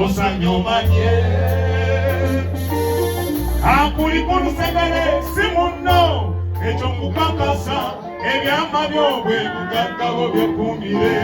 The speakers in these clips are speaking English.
osanyomanye akuli kulusegere simuno ekyo kukakasa ebyamabyo bwe bugaggawo byekumire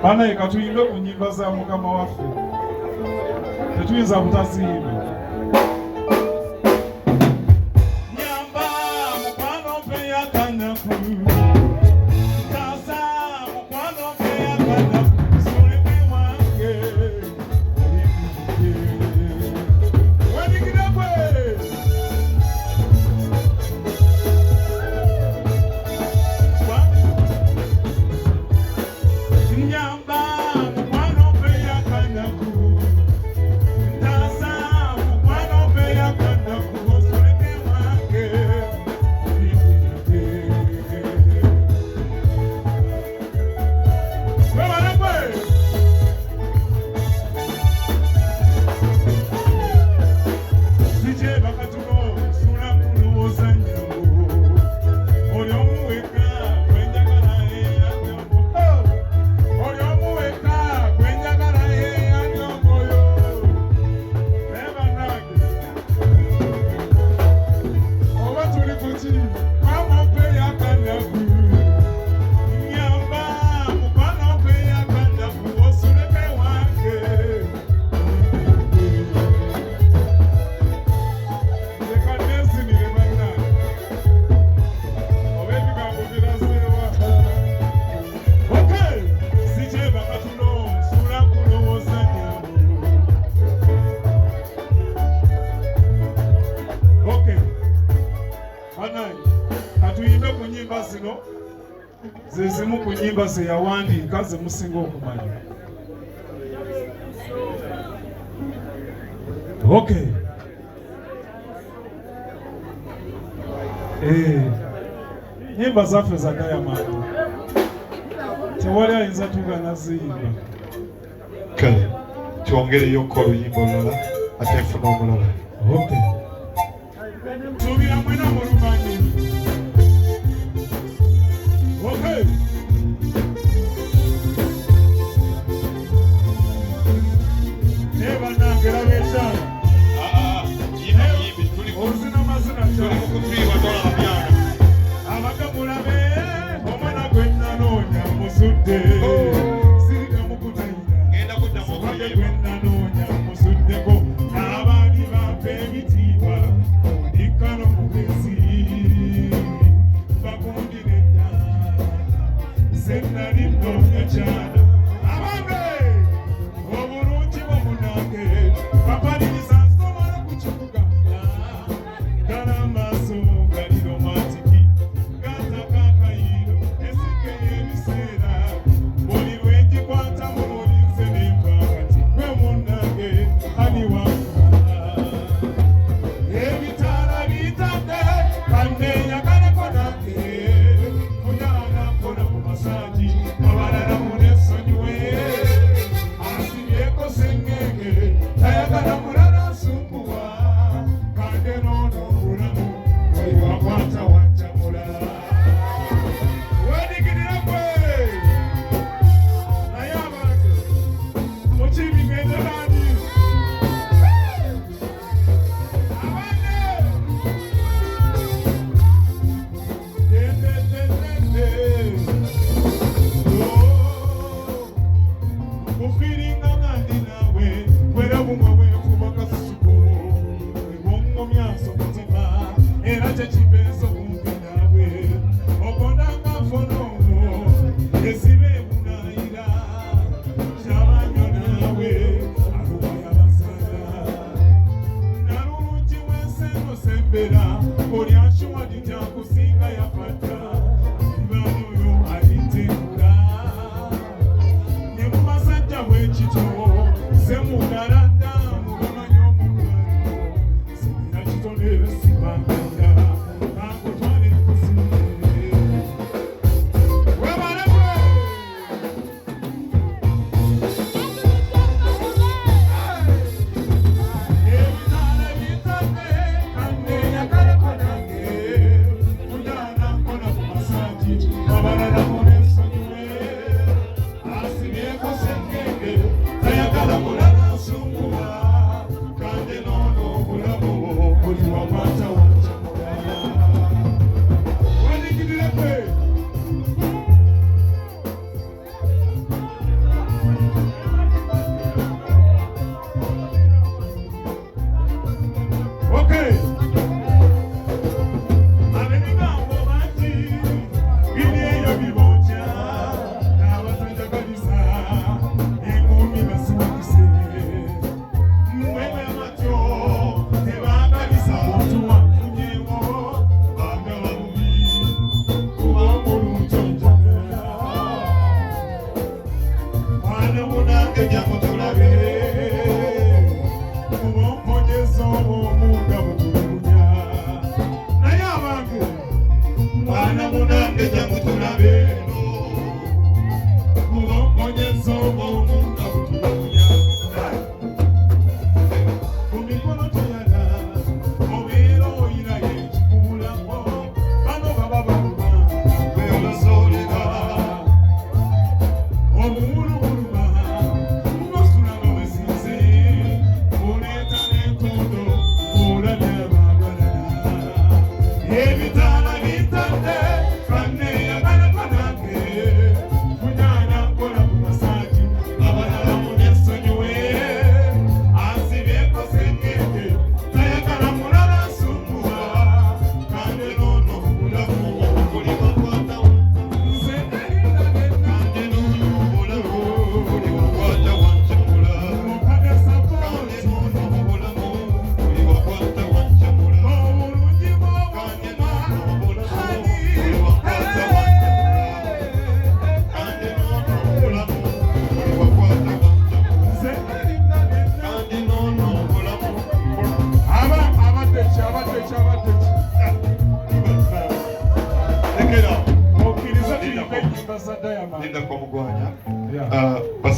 Bana ikatuyimbe ku nyimba za Mukama waffe tetuyinza butaziyimba nyamba mukwano mpe yakanaku tasa mukwano mpe yakanaku suleke wange wedigidekwe zezimu ku nnyimba ze yawandiika ze musinga okumanya. Okay. Nyimba zaffe za Enyimba tewali ayinza tugana ziyimba. Kale twongereyoko oluyimba olulala ate nfuna omulala. Tubira mwena mulumanyi. Neba nangera bekyala. Ozina mazina kyala. Abagamulabe omwana gwe nanoonya musudde. Sirika mukutayira. Genda kuddamu okuyimba. Gwe nanoonya musuddeko. Abaali bampa ebitiibwa. Ikano mugezi. Bakundire ddala. Sennali nnoonya kyala. Abange! Obulungi bw'omunange. Bapaliriza nsomala ku kibuga. Ddala amaaso gali romantic. Gaza kakayiro esike y'ebiseera. Buli lwe ngikwata mu bulinze nemba kati gwe munnange ani wanfuna. Ebitaala bitadde kanneeyagaleko nange. Munyala nkona ku masaji abalala munesonyiwe. Asibyeko sengenge tayagala mulala nsumbuwa. Kande noono obulamu buli wakwata wanjamula. Wedigirira gwe naye abantu mukibigenderani kufiringa ngandi nawe kwera bumwe bwefuba kasusuko ebwongomyaso mutima era kyekibeeso kumpi nawe okondanga nfonomo esibe ebunayira kyabanyo nawe alubaya basala nalulungi wenseno sembera olyanshuwadi tyakusinga yafata ibani oyo alitengula ne mu basajja bwekito semugalanda mubamanyi omukwano sibira kitone sibanganda bakutwale kusinde webalebwe ebitaala bitadde kanneeyagaleko nange munyala nkona ku masaji abalala munesonyiwe. Asibyeko sengenge tayagala mulala nsumbuwa. Kande noono obulamu buli wakwata wanjamula. Wedigirire gwe ab'ebigambo bangi biri eyo bibojja n'abatajagaliza enkumi basiwakise. Yebyamabyo tebaagaliza muntu wafunyewo baagala bubi kuba omulungi onjagala. Mwana munange jjangu tulabe kuba omponyeza obw'omugabo tulabe.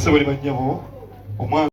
Sabali bannyabo omwana